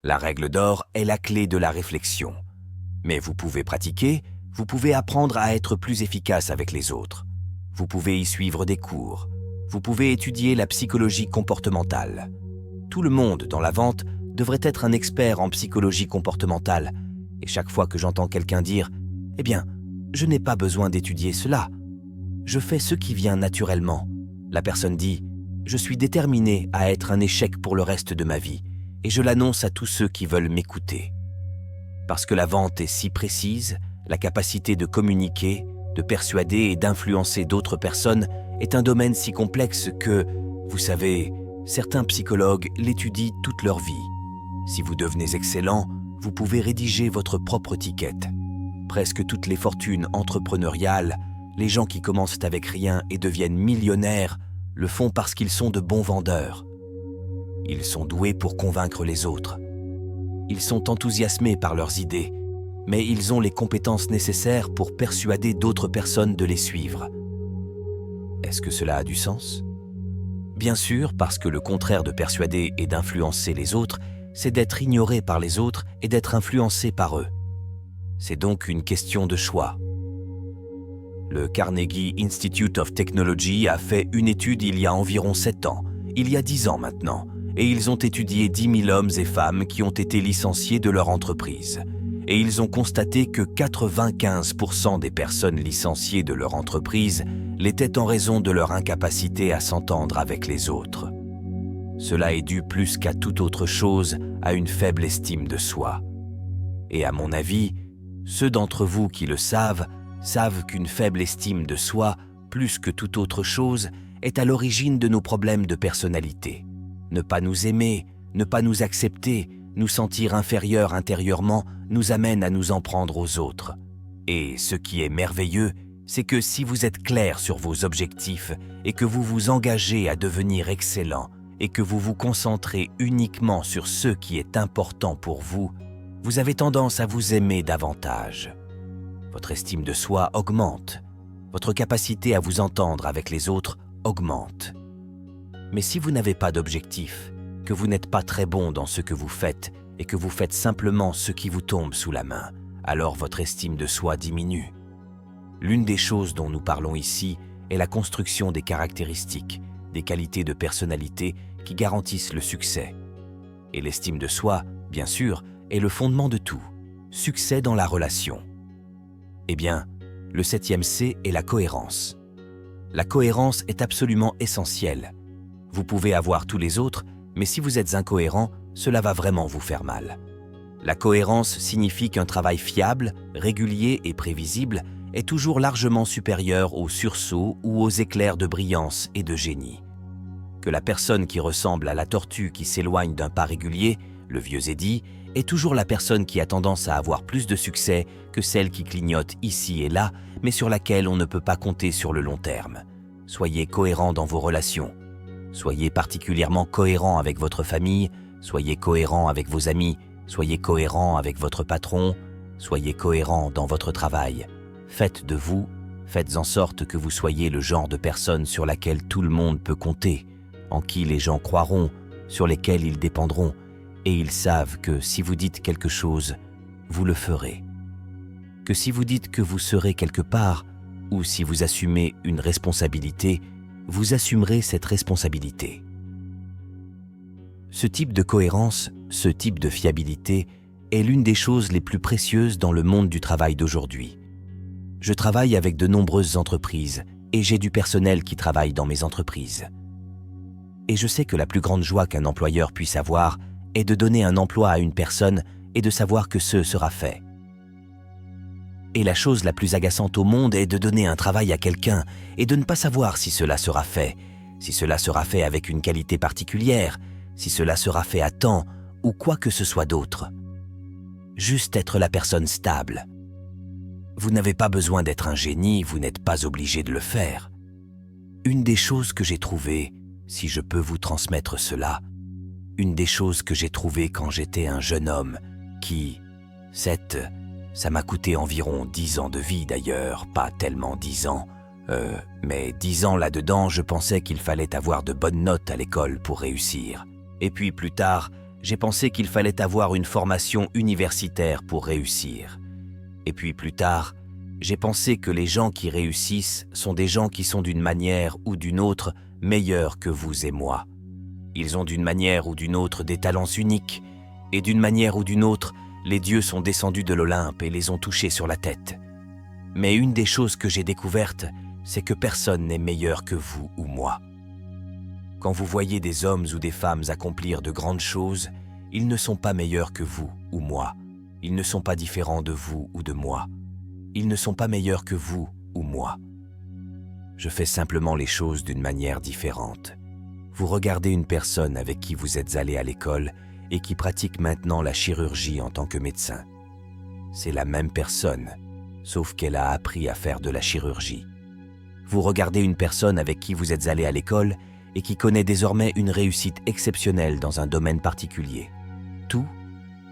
La règle d'or est la clé de la réflexion. Mais vous pouvez pratiquer, vous pouvez apprendre à être plus efficace avec les autres. Vous pouvez y suivre des cours. Vous pouvez étudier la psychologie comportementale. Tout le monde dans la vente devrait être un expert en psychologie comportementale. Et chaque fois que j'entends quelqu'un dire « Eh bien, je n'ai pas besoin d'étudier cela. Je fais ce qui vient naturellement », la personne dit « Je suis déterminé à être un échec pour le reste de ma vie et je l'annonce à tous ceux qui veulent m'écouter. » Parce que la vente est si précise, la capacité de communiquer, de persuader et d'influencer d'autres personnes est un domaine si complexe que, vous savez, certains psychologues l'étudient toute leur vie. Si vous devenez excellent, vous pouvez rédiger votre propre ticket. Presque toutes les fortunes entrepreneuriales, les gens qui commencent avec rien et deviennent millionnaires, le font parce qu'ils sont de bons vendeurs. Ils sont doués pour convaincre les autres. Ils sont enthousiasmés par leurs idées, mais ils ont les compétences nécessaires pour persuader d'autres personnes de les suivre. Est-ce que cela a du sens? Bien sûr, parce que le contraire de persuader et d'influencer les autres, c'est d'être ignoré par les autres et d'être influencé par eux. C'est donc une question de choix. Le Carnegie Institute of Technology a fait une étude il y a environ 7 ans, il y a 10 ans maintenant, et ils ont étudié 10 000 hommes et femmes qui ont été licenciés de leur entreprise. Et ils ont constaté que 95% des personnes licenciées de leur entreprise l'étaient en raison de leur incapacité à s'entendre avec les autres. Cela est dû plus qu'à toute autre chose à une faible estime de soi. Et à mon avis, ceux d'entre vous qui le savent qu'une faible estime de soi, plus que toute autre chose, est à l'origine de nos problèmes de personnalité. Ne pas nous aimer, ne pas nous accepter, nous sentir inférieurs intérieurement nous amène à nous en prendre aux autres. Et ce qui est merveilleux, c'est que si vous êtes clair sur vos objectifs et que vous vous engagez à devenir excellent et que vous vous concentrez uniquement sur ce qui est important pour vous, vous avez tendance à vous aimer davantage. Votre estime de soi augmente. Votre capacité à vous entendre avec les autres augmente. Mais si vous n'avez pas d'objectif, que vous n'êtes pas très bon dans ce que vous faites et que vous faites simplement ce qui vous tombe sous la main, alors votre estime de soi diminue. L'une des choses dont nous parlons ici est la construction des caractéristiques, des qualités de personnalité qui garantissent le succès. Et l'estime de soi, bien sûr, est le fondement de tout. Succès dans la relation. Eh bien, le 7e C est la cohérence. La cohérence est absolument essentielle. Vous pouvez avoir tous les autres, mais si vous êtes incohérent, cela va vraiment vous faire mal. La cohérence signifie qu'un travail fiable, régulier et prévisible est toujours largement supérieur aux sursauts ou aux éclairs de brillance et de génie. Que la personne qui ressemble à la tortue qui s'éloigne d'un pas régulier, le vieux Eddie, est toujours la personne qui a tendance à avoir plus de succès que celle qui clignote ici et là, mais sur laquelle on ne peut pas compter sur le long terme. Soyez cohérent dans vos relations. Soyez particulièrement cohérent avec votre famille, soyez cohérent avec vos amis, soyez cohérent avec votre patron, soyez cohérent dans votre travail. Faites en sorte que vous soyez le genre de personne sur laquelle tout le monde peut compter, en qui les gens croiront, sur lesquels ils dépendront, et ils savent que si vous dites quelque chose, vous le ferez. Que si vous dites que vous serez quelque part, ou si vous assumez une responsabilité, vous assumerez cette responsabilité. Ce type de cohérence, ce type de fiabilité, est l'une des choses les plus précieuses dans le monde du travail d'aujourd'hui. Je travaille avec de nombreuses entreprises et j'ai du personnel qui travaille dans mes entreprises. Et je sais que la plus grande joie qu'un employeur puisse avoir est de donner un emploi à une personne et de savoir que ce sera fait. Et la chose la plus agaçante au monde est de donner un travail à quelqu'un et de ne pas savoir si cela sera fait, si cela sera fait avec une qualité particulière, si cela sera fait à temps ou quoi que ce soit d'autre. Juste être la personne stable. Vous n'avez pas besoin d'être un génie, vous n'êtes pas obligé de le faire. Une des choses que j'ai trouvées, si je peux vous transmettre cela, une des choses que j'ai trouvées quand j'étais un jeune homme qui, ça m'a coûté environ 10 ans de vie d'ailleurs, pas tellement 10 ans, mais 10 ans là-dedans, je pensais qu'il fallait avoir de bonnes notes à l'école pour réussir. Et puis plus tard, j'ai pensé qu'il fallait avoir une formation universitaire pour réussir. Et puis plus tard, j'ai pensé que les gens qui réussissent sont des gens qui sont d'une manière ou d'une autre meilleurs que vous et moi. Ils ont d'une manière ou d'une autre des talents uniques, et d'une manière ou d'une autre, les dieux sont descendus de l'Olympe et les ont touchés sur la tête. Mais une des choses que j'ai découvertes, c'est que personne n'est meilleur que vous ou moi. Quand vous voyez des hommes ou des femmes accomplir de grandes choses, ils ne sont pas meilleurs que vous ou moi. Ils ne sont pas différents de vous ou de moi. Ils ne sont pas meilleurs que vous ou moi. Je fais simplement les choses d'une manière différente. Vous regardez une personne avec qui vous êtes allé à l'école et qui pratique maintenant la chirurgie en tant que médecin. C'est la même personne, sauf qu'elle a appris à faire de la chirurgie. Vous regardez une personne avec qui vous êtes allé à l'école et qui connaît désormais une réussite exceptionnelle dans un domaine particulier. Tout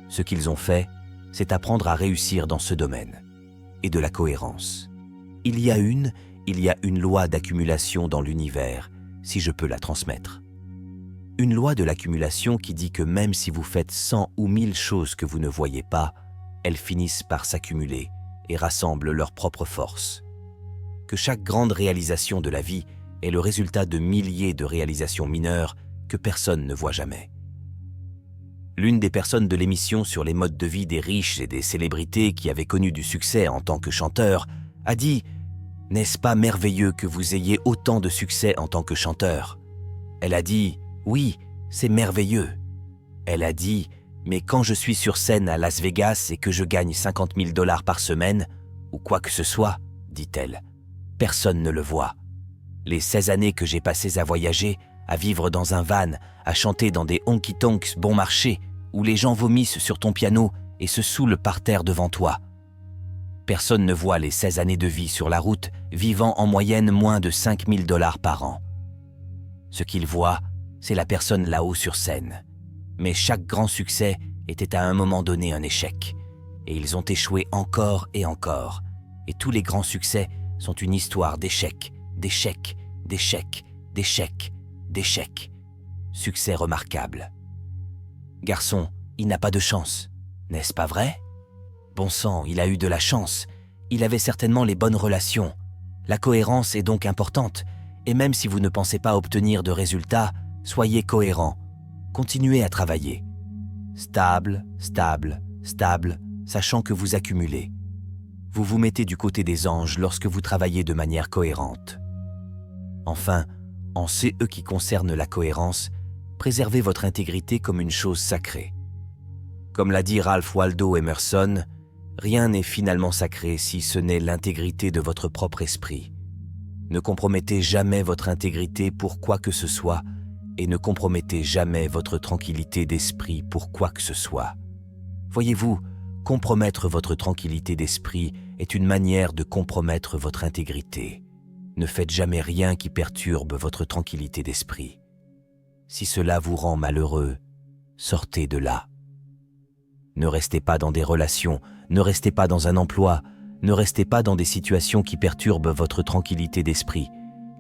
ce qu'ils ont fait, c'est apprendre à réussir dans ce domaine. Et de la cohérence. Il y a une loi d'accumulation dans l'univers, si je peux la transmettre. Une loi de l'accumulation qui dit que même si vous faites 100 ou 1000 choses que vous ne voyez pas, elles finissent par s'accumuler et rassemblent leur propre force. Que chaque grande réalisation de la vie est le résultat de milliers de réalisations mineures que personne ne voit jamais. L'une des personnes de l'émission sur les modes de vie des riches et des célébrités qui avaient connu du succès en tant que chanteur a dit « N'est-ce pas merveilleux que vous ayez autant de succès en tant que chanteur ?» Elle a dit « Oui, c'est merveilleux. » Elle a dit « Mais quand je suis sur scène à Las Vegas et que je gagne 50 000 $ par semaine, ou quoi que ce soit, dit-elle, personne ne le voit. Les 16 années que j'ai passées à voyager, à vivre dans un van, à chanter dans des honky-tonks bon marché, où les gens vomissent sur ton piano et se saoulent par terre devant toi. Personne ne voit les 16 années de vie sur la route, vivant en moyenne moins de 5 000 $ par an. Ce qu'ils voient, c'est la personne là-haut sur scène. Mais chaque grand succès était à un moment donné un échec. Et ils ont échoué encore et encore. Et tous les grands succès sont une histoire d'échecs, d'échecs, d'échecs, d'échecs, d'échecs. Succès remarquable. Garçon, il n'a pas de chance, n'est-ce pas vrai? Bon sang, il a eu de la chance. Il avait certainement les bonnes relations. La cohérence est donc importante. Et même si vous ne pensez pas obtenir de résultats, soyez cohérent. Continuez à travailler. Stable, stable, stable, sachant que vous accumulez. Vous vous mettez du côté des anges lorsque vous travaillez de manière cohérente. Enfin, en ce qui concerne la cohérence, préservez votre intégrité comme une chose sacrée. Comme l'a dit Ralph Waldo Emerson, rien n'est finalement sacré si ce n'est l'intégrité de votre propre esprit. Ne compromettez jamais votre intégrité pour quoi que ce soit et ne compromettez jamais votre tranquillité d'esprit pour quoi que ce soit. Voyez-vous, compromettre votre tranquillité d'esprit est une manière de compromettre votre intégrité. Ne faites jamais rien qui perturbe votre tranquillité d'esprit. Si cela vous rend malheureux, sortez de là. Ne restez pas dans des relations, ne restez pas dans un emploi, ne restez pas dans des situations qui perturbent votre tranquillité d'esprit,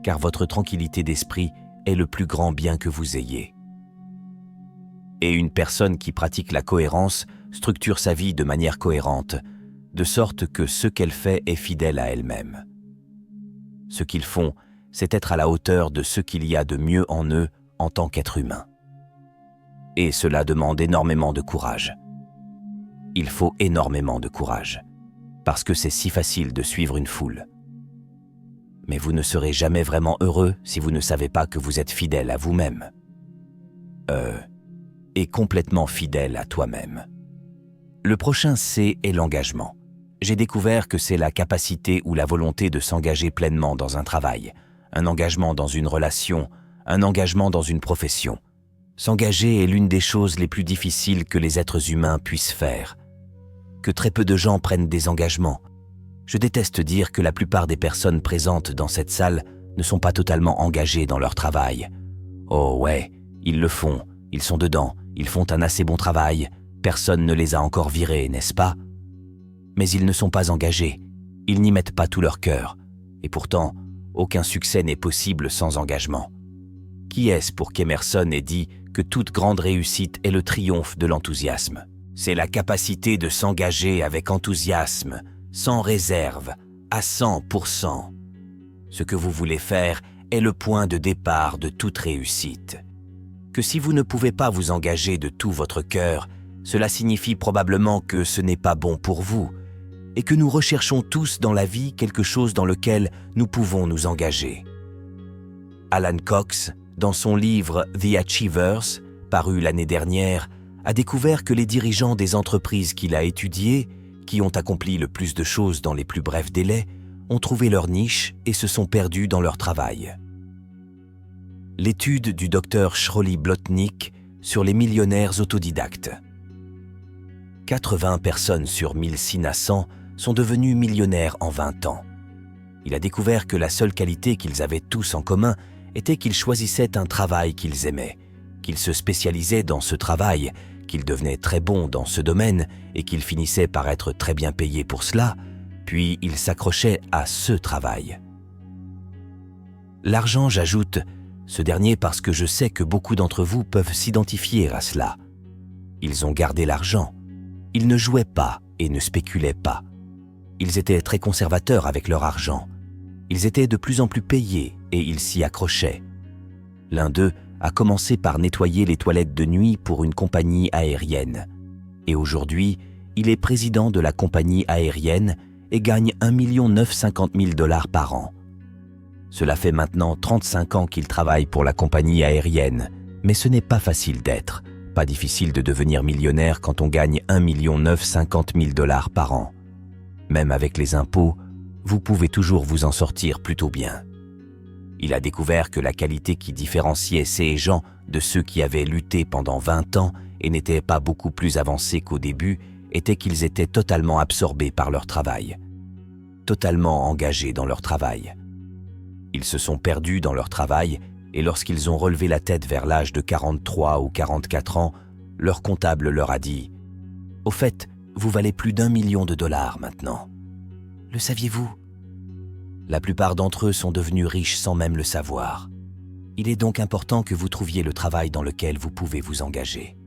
car votre tranquillité d'esprit est le plus grand bien que vous ayez. Et une personne qui pratique la cohérence structure sa vie de manière cohérente, de sorte que ce qu'elle fait est fidèle à elle-même. Ce qu'ils font, c'est être à la hauteur de ce qu'il y a de mieux en eux en tant qu'être humain. Et cela demande énormément de courage. Il faut énormément de courage, parce que c'est si facile de suivre une foule. Mais vous ne serez jamais vraiment heureux si vous ne savez pas que vous êtes fidèle à vous-même. Et complètement fidèle à toi-même. Le prochain C est l'engagement. J'ai découvert que c'est la capacité ou la volonté de s'engager pleinement dans un travail, un engagement dans une relation, un engagement dans une profession. S'engager est l'une des choses les plus difficiles que les êtres humains puissent faire. Que très peu de gens prennent des engagements. Je déteste dire que la plupart des personnes présentes dans cette salle ne sont pas totalement engagées dans leur travail. Oh ouais, ils le font, ils sont dedans, ils font un assez bon travail, personne ne les a encore virés, n'est-ce pas? Mais ils ne sont pas engagés, ils n'y mettent pas tout leur cœur, et pourtant, aucun succès n'est possible sans engagement. Qui est-ce pour qu'Emerson ait dit que toute grande réussite est le triomphe de l'enthousiasme. C'est la capacité de s'engager avec enthousiasme, sans réserve, à 100%. Ce que vous voulez faire est le point de départ de toute réussite. Que si vous ne pouvez pas vous engager de tout votre cœur, cela signifie probablement que ce n'est pas bon pour vous, et que nous recherchons tous dans la vie quelque chose dans lequel nous pouvons nous engager. Alan Cox, dans son livre The Achievers, paru l'année dernière, a découvert que les dirigeants des entreprises qu'il a étudiées, qui ont accompli le plus de choses dans les plus brefs délais, ont trouvé leur niche et se sont perdus dans leur travail. L'étude du Dr Shirley Blotnick sur les millionnaires autodidactes. 80 personnes sur 1600 sont devenues millionnaires en 20 ans. Il a découvert que la seule qualité qu'ils avaient tous en commun était qu'ils choisissaient un travail qu'ils aimaient, qu'ils se spécialisaient dans ce travail, qu'ils devenaient très bons dans ce domaine et qu'ils finissaient par être très bien payés pour cela, puis ils s'accrochaient à ce travail. L'argent, j'ajoute, ce dernier parce que je sais que beaucoup d'entre vous peuvent s'identifier à cela. Ils ont gardé l'argent. Ils ne jouaient pas et ne spéculaient pas. Ils étaient très conservateurs avec leur argent. Ils étaient de plus en plus payés et ils s'y accrochaient. L'un d'eux a commencé par nettoyer les toilettes de nuit pour une compagnie aérienne. Et aujourd'hui, il est président de la compagnie aérienne et gagne 1 950 000 $ par an. Cela fait maintenant 35 ans qu'il travaille pour la compagnie aérienne, mais ce n'est pas facile d'être. Pas difficile de devenir millionnaire quand on gagne 1 950 000 $ par an. Même avec les impôts, vous pouvez toujours vous en sortir plutôt bien. Il a découvert que la qualité qui différenciait ces gens de ceux qui avaient lutté pendant 20 ans et n'étaient pas beaucoup plus avancés qu'au début était qu'ils étaient totalement absorbés par leur travail, totalement engagés dans leur travail. Ils se sont perdus dans leur travail et lorsqu'ils ont relevé la tête vers l'âge de 43 ou 44 ans, leur comptable leur a dit « Au fait, vous valez plus d'1 million de $ maintenant. Le saviez-vous » La plupart d'entre eux sont devenus riches sans même le savoir. Il est donc important que vous trouviez le travail dans lequel vous pouvez vous engager.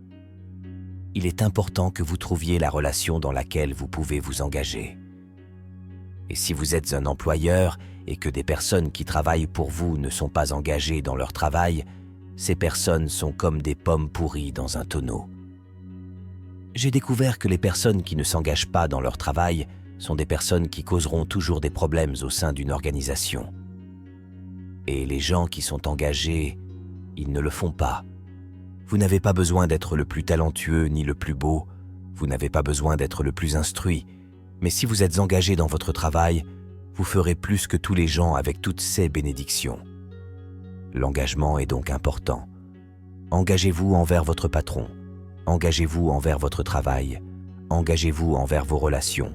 Il est important que vous trouviez la relation dans laquelle vous pouvez vous engager. Et si vous êtes un employeur et que des personnes qui travaillent pour vous ne sont pas engagées dans leur travail, ces personnes sont comme des pommes pourries dans un tonneau. J'ai découvert que les personnes qui ne s'engagent pas dans leur travail sont des personnes qui causeront toujours des problèmes au sein d'une organisation. Et les gens qui sont engagés, ils ne le font pas. Vous n'avez pas besoin d'être le plus talentueux ni le plus beau, vous n'avez pas besoin d'être le plus instruit, mais si vous êtes engagé dans votre travail, vous ferez plus que tous les gens avec toutes ces bénédictions. L'engagement est donc important. Engagez-vous envers votre patron, engagez-vous envers votre travail, engagez-vous envers vos relations,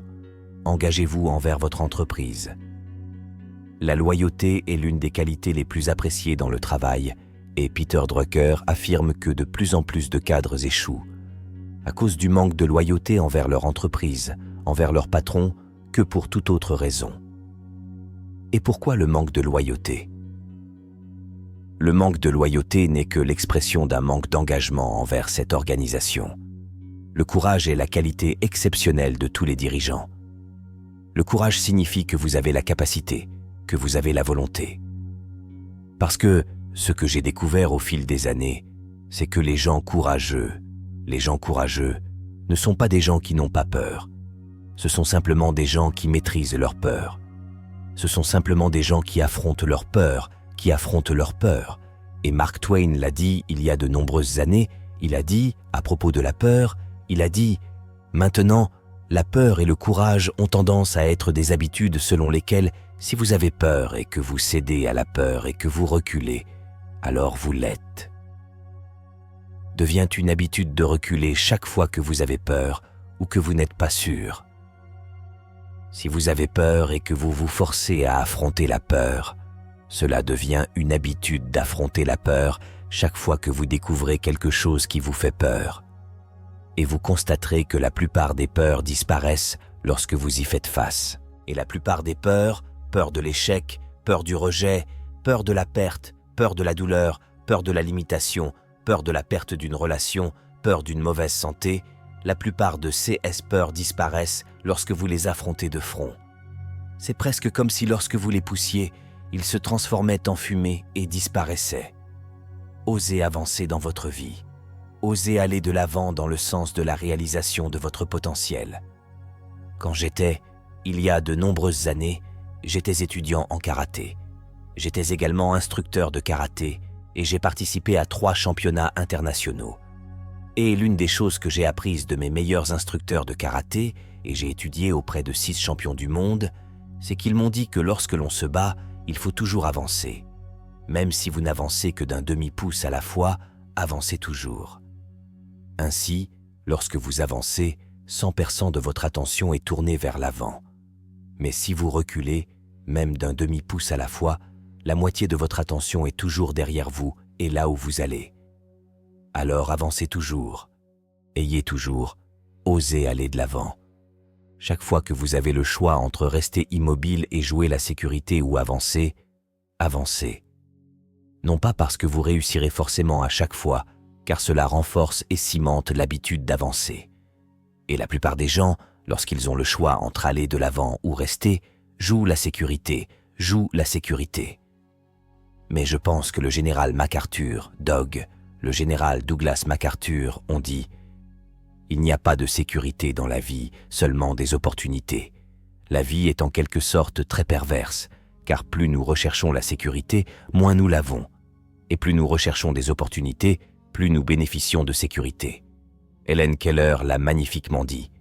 engagez-vous envers votre entreprise. La loyauté est l'une des qualités les plus appréciées dans le travail et Peter Drucker affirme que de plus en plus de cadres échouent à cause du manque de loyauté envers leur entreprise, envers leur patron, que pour toute autre raison. Et pourquoi le manque de loyauté ? Le manque de loyauté n'est que l'expression d'un manque d'engagement envers cette organisation. Le courage est la qualité exceptionnelle de tous les dirigeants. Le courage signifie que vous avez la capacité, que vous avez la volonté. Parce que ce que j'ai découvert au fil des années, c'est que les gens courageux ne sont pas des gens qui n'ont pas peur. Ce sont simplement des gens qui maîtrisent leur peur. Ce sont simplement des gens qui affrontent leur peur, Et Mark Twain l'a dit il y a de nombreuses années, il a dit, à propos de la peur, il a dit « Maintenant, la peur et le courage ont tendance à être des habitudes selon lesquelles, si vous avez peur et que vous cédez à la peur et que vous reculez, alors vous l'êtes. » Devient une habitude de reculer chaque fois que vous avez peur ou que vous n'êtes pas sûr. Si vous avez peur et que vous vous forcez à affronter la peur, cela devient une habitude d'affronter la peur chaque fois que vous découvrez quelque chose qui vous fait peur. Et vous constaterez que la plupart des peurs disparaissent lorsque vous y faites face. Et la plupart des peurs, peur de l'échec, peur du rejet, peur de la perte, peur de la douleur, peur de la limitation, peur de la perte d'une relation, peur d'une mauvaise santé, la plupart de ces peurs disparaissent lorsque vous les affrontez de front. C'est presque comme si lorsque vous les poussiez, ils se transformaient en fumée et disparaissaient. Osez avancer dans votre vie. Osez aller de l'avant dans le sens de la réalisation de votre potentiel. Quand il y a de nombreuses années, j'étais étudiant en karaté. J'étais également instructeur de karaté et j'ai participé à 3 championnats internationaux. Et l'une des choses que j'ai apprises de mes meilleurs instructeurs de karaté, et j'ai étudié auprès de 6 champions du monde, c'est qu'ils m'ont dit que lorsque l'on se bat, il faut toujours avancer. Même si vous n'avancez que d'un demi-pouce à la fois, avancez toujours. Ainsi, lorsque vous avancez, 100% de votre attention est tournée vers l'avant. Mais si vous reculez, même d'un demi-pouce à la fois, la moitié de votre attention est toujours derrière vous et là où vous allez. Alors avancez toujours, ayez toujours, osez aller de l'avant. Chaque fois que vous avez le choix entre rester immobile et jouer la sécurité ou avancer, avancez. Non pas parce que vous réussirez forcément à chaque fois, car cela renforce et cimente l'habitude d'avancer. Et la plupart des gens, lorsqu'ils ont le choix entre aller de l'avant ou rester, jouent la sécurité. Mais je pense que le général MacArthur, le général Douglas MacArthur ont dit « Il n'y a pas de sécurité dans la vie, seulement des opportunités. La vie est en quelque sorte très perverse, car plus nous recherchons la sécurité, moins nous l'avons. Et plus nous recherchons des opportunités, plus nous bénéficions de sécurité. » Helen Keller l'a magnifiquement dit.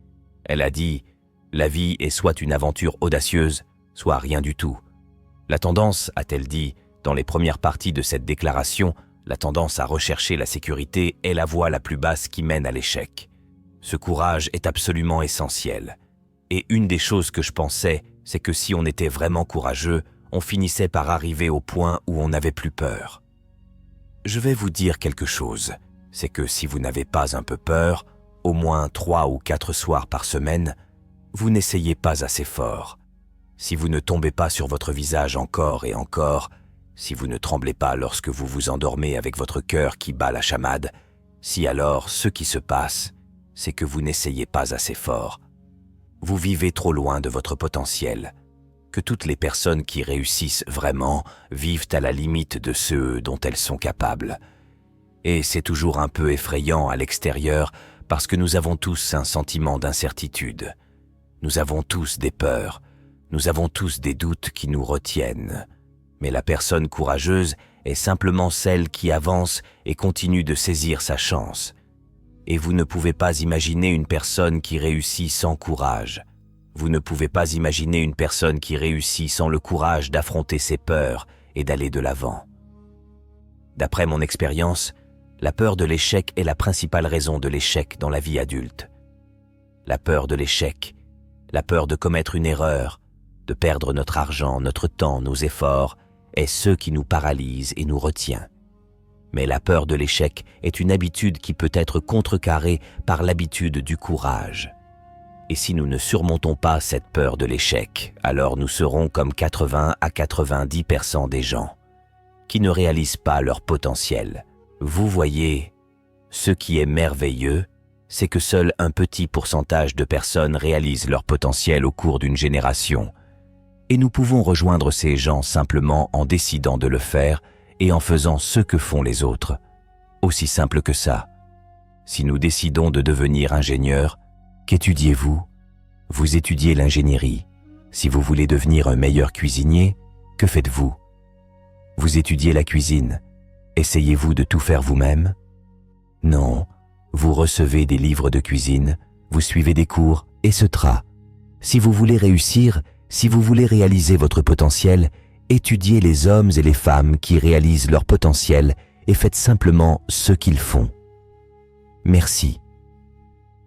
Elle a dit « La vie est soit une aventure audacieuse, soit rien du tout. » La tendance, a-t-elle dit, dans les premières parties de cette déclaration, la tendance à rechercher la sécurité est la voie la plus basse qui mène à l'échec. Ce courage est absolument essentiel. Et une des choses que je pensais, c'est que si on était vraiment courageux, on finissait par arriver au point où on n'avait plus peur. Je vais vous dire quelque chose, c'est que si vous n'avez pas un peu peur, au moins 3 ou 4 soirs par semaine, vous n'essayez pas assez fort. Si vous ne tombez pas sur votre visage encore et encore, si vous ne tremblez pas lorsque vous vous endormez avec votre cœur qui bat la chamade, si alors ce qui se passe, c'est que vous n'essayez pas assez fort. Vous vivez trop loin de votre potentiel, que toutes les personnes qui réussissent vraiment vivent à la limite de ce dont elles sont capables. Et c'est toujours un peu effrayant à l'extérieur parce que nous avons tous un sentiment d'incertitude. Nous avons tous des peurs, nous avons tous des doutes qui nous retiennent. Mais la personne courageuse est simplement celle qui avance et continue de saisir sa chance. Et vous ne pouvez pas imaginer une personne qui réussit sans courage. Vous ne pouvez pas imaginer une personne qui réussit sans le courage d'affronter ses peurs et d'aller de l'avant. D'après mon expérience, la peur de l'échec est la principale raison de l'échec dans la vie adulte. La peur de l'échec, la peur de commettre une erreur, de perdre notre argent, notre temps, nos efforts, est ce qui nous paralyse et nous retient. Mais la peur de l'échec est une habitude qui peut être contrecarrée par l'habitude du courage. Et si nous ne surmontons pas cette peur de l'échec, alors nous serons comme 80 à 90% des gens qui ne réalisent pas leur potentiel. Vous voyez, ce qui est merveilleux, c'est que seul un petit pourcentage de personnes réalisent leur potentiel au cours d'une génération. Et nous pouvons rejoindre ces gens simplement en décidant de le faire et en faisant ce que font les autres. Aussi simple que ça. Si nous décidons de devenir ingénieur, qu'étudiez-vous? Vous étudiez l'ingénierie. Si vous voulez devenir un meilleur cuisinier, que faites-vous? Vous étudiez la cuisine. Essayez-vous de tout faire vous-même? Non, vous recevez des livres de cuisine, vous suivez des cours, etc. Si vous voulez réussir, si vous voulez réaliser votre potentiel, étudiez les hommes et les femmes qui réalisent leur potentiel et faites simplement ce qu'ils font. Merci.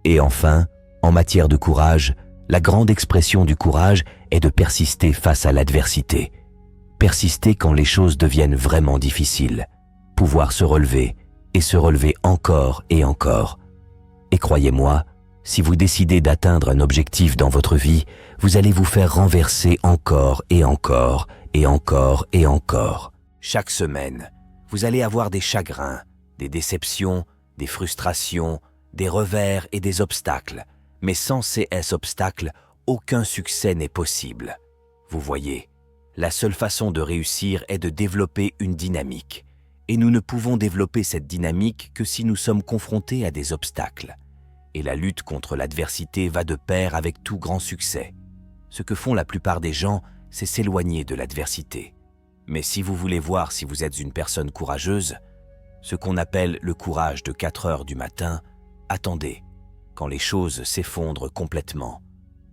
Et enfin, en matière de courage, la grande expression du courage est de persister face à l'adversité. Persister quand les choses deviennent vraiment difficiles. Pouvoir se relever et se relever encore et encore. Et croyez-moi, si vous décidez d'atteindre un objectif dans votre vie, vous allez vous faire renverser encore et encore et encore et encore. Chaque semaine, vous allez avoir des chagrins, des déceptions, des frustrations, des revers et des obstacles. Mais sans ces obstacles, aucun succès n'est possible. Vous voyez, la seule façon de réussir est de développer une dynamique. Et nous ne pouvons développer cette dynamique que si nous sommes confrontés à des obstacles. Et la lutte contre l'adversité va de pair avec tout grand succès. Ce que font la plupart des gens, c'est s'éloigner de l'adversité. Mais si vous voulez voir si vous êtes une personne courageuse, ce qu'on appelle le courage de 4 heures du matin, attendez, quand les choses s'effondrent complètement,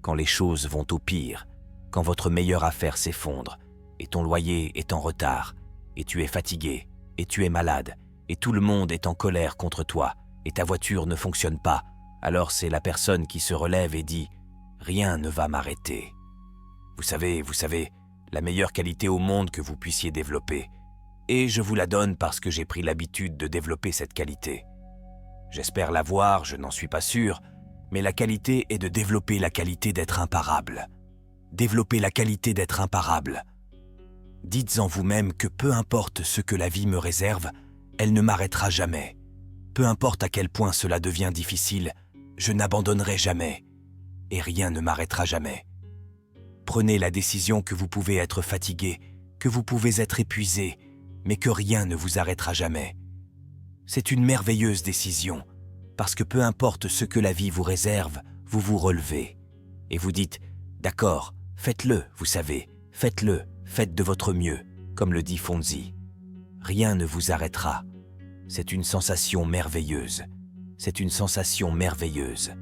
quand les choses vont au pire, quand votre meilleure affaire s'effondre, et ton loyer est en retard, et tu es fatigué, et tu es malade, et tout le monde est en colère contre toi, et ta voiture ne fonctionne pas, alors c'est la personne qui se relève et dit « Rien ne va m'arrêter ». Vous savez, la meilleure qualité au monde que vous puissiez développer. Et je vous la donne parce que j'ai pris l'habitude de développer cette qualité. J'espère l'avoir, je n'en suis pas sûr, mais la qualité est de développer la qualité d'être imparable. Développer la qualité d'être imparable. Dites en vous-même que peu importe ce que la vie me réserve, elle ne m'arrêtera jamais. Peu importe à quel point cela devient difficile, je n'abandonnerai jamais. Et rien ne m'arrêtera jamais. Prenez la décision que vous pouvez être fatigué, que vous pouvez être épuisé, mais que rien ne vous arrêtera jamais. C'est une merveilleuse décision, parce que peu importe ce que la vie vous réserve, vous vous relevez. Et vous dites « D'accord, faites-le, vous savez, faites-le, faites de votre mieux », comme le dit Fonzi. Rien ne vous arrêtera. C'est une sensation merveilleuse. C'est une sensation merveilleuse.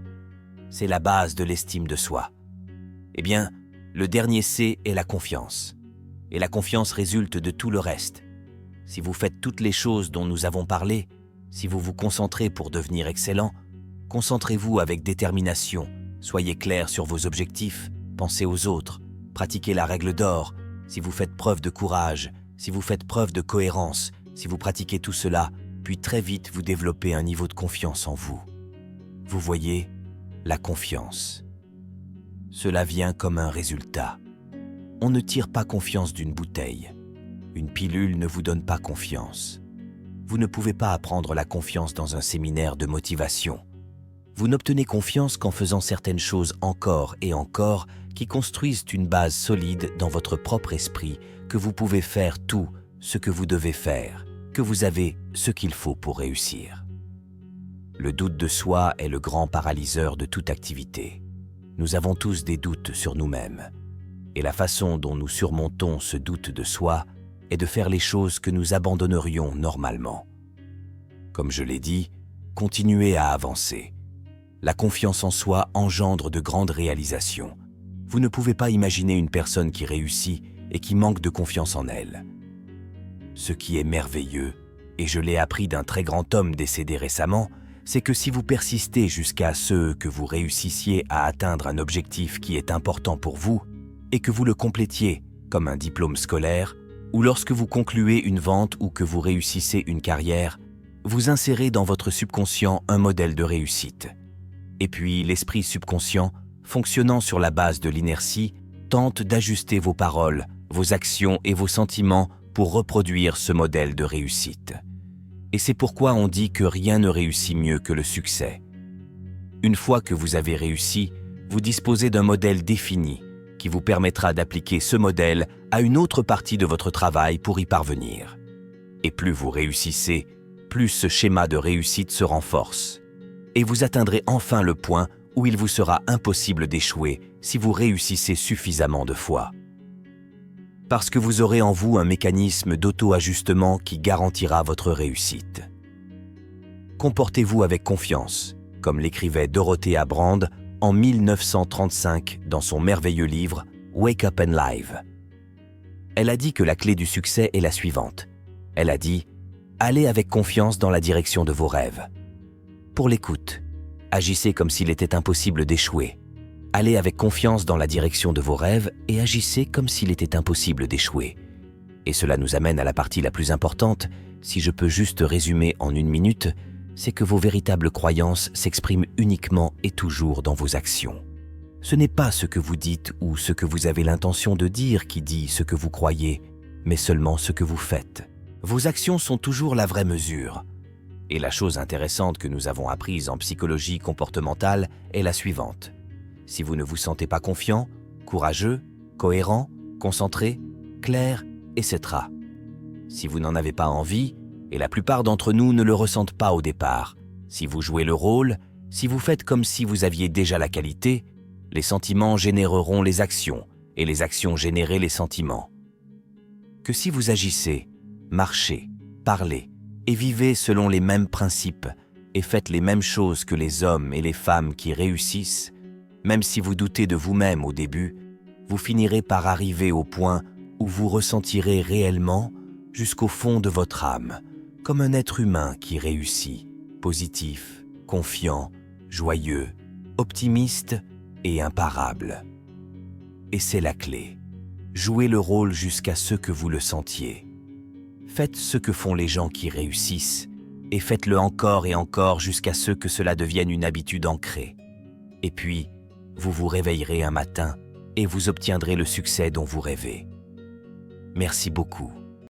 C'est la base de l'estime de soi. Eh bien, le dernier C est la confiance. Et la confiance résulte de tout le reste. Si vous faites toutes les choses dont nous avons parlé, si vous vous concentrez pour devenir excellent, concentrez-vous avec détermination, soyez clair sur vos objectifs, pensez aux autres, pratiquez la règle d'or, si vous faites preuve de courage, si vous faites preuve de cohérence, si vous pratiquez tout cela, puis très vite vous développez un niveau de confiance en vous. Vous voyez, la confiance. Cela vient comme un résultat. On ne tire pas confiance d'une bouteille. Une pilule ne vous donne pas confiance. Vous ne pouvez pas apprendre la confiance dans un séminaire de motivation. Vous n'obtenez confiance qu'en faisant certaines choses encore et encore qui construisent une base solide dans votre propre esprit, que vous pouvez faire tout ce que vous devez faire, que vous avez ce qu'il faut pour réussir. Le doute de soi est le grand paralyseur de toute activité. Nous avons tous des doutes sur nous-mêmes. Et la façon dont nous surmontons ce doute de soi est de faire les choses que nous abandonnerions normalement. Comme je l'ai dit, continuez à avancer. La confiance en soi engendre de grandes réalisations. Vous ne pouvez pas imaginer une personne qui réussit et qui manque de confiance en elle. Ce qui est merveilleux, et je l'ai appris d'un très grand homme décédé récemment, c'est que si vous persistez jusqu'à ce que vous réussissiez à atteindre un objectif qui est important pour vous, et que vous le complétiez comme un diplôme scolaire, ou lorsque vous concluez une vente ou que vous réussissez une carrière, vous insérez dans votre subconscient un modèle de réussite. Et puis l'esprit subconscient, fonctionnant sur la base de l'inertie, tente d'ajuster vos paroles, vos actions et vos sentiments pour reproduire ce modèle de réussite. Et c'est pourquoi on dit que rien ne réussit mieux que le succès. Une fois que vous avez réussi, vous disposez d'un modèle défini qui vous permettra d'appliquer ce modèle à une autre partie de votre travail pour y parvenir. Et plus vous réussissez, plus ce schéma de réussite se renforce. Et vous atteindrez enfin le point où il vous sera impossible d'échouer si vous réussissez suffisamment de fois. Parce que vous aurez en vous un mécanisme d'auto-ajustement qui garantira votre réussite. Comportez-vous avec confiance, comme l'écrivait Dorothea Brande en 1935 dans son merveilleux livre « Wake Up and Live ». Elle a dit que la clé du succès est la suivante. Elle a dit « Allez avec confiance dans la direction de vos rêves ». Pour l'écoute, agissez comme s'il était impossible d'échouer. Allez avec confiance dans la direction de vos rêves et agissez comme s'il était impossible d'échouer. Et cela nous amène à la partie la plus importante, si je peux juste résumer en 1 minute, c'est que vos véritables croyances s'expriment uniquement et toujours dans vos actions. Ce n'est pas ce que vous dites ou ce que vous avez l'intention de dire qui dit ce que vous croyez, mais seulement ce que vous faites. Vos actions sont toujours la vraie mesure. Et la chose intéressante que nous avons apprise en psychologie comportementale est la suivante. Si vous ne vous sentez pas confiant, courageux, cohérent, concentré, clair, etc. Si vous n'en avez pas envie, et la plupart d'entre nous ne le ressentent pas au départ, si vous jouez le rôle, si vous faites comme si vous aviez déjà la qualité, les sentiments généreront les actions, et les actions généreront les sentiments. Que si vous agissez, marchez, parlez, et vivez selon les mêmes principes, et faites les mêmes choses que les hommes et les femmes qui réussissent, même si vous doutez de vous-même au début, vous finirez par arriver au point où vous ressentirez réellement, jusqu'au fond de votre âme, comme un être humain qui réussit, positif, confiant, joyeux, optimiste et imparable. Et c'est la clé. Jouez le rôle jusqu'à ce que vous le sentiez. Faites ce que font les gens qui réussissent, et faites-le encore et encore jusqu'à ce que cela devienne une habitude ancrée. Et puis, vous vous réveillerez un matin et vous obtiendrez le succès dont vous rêvez. Merci beaucoup.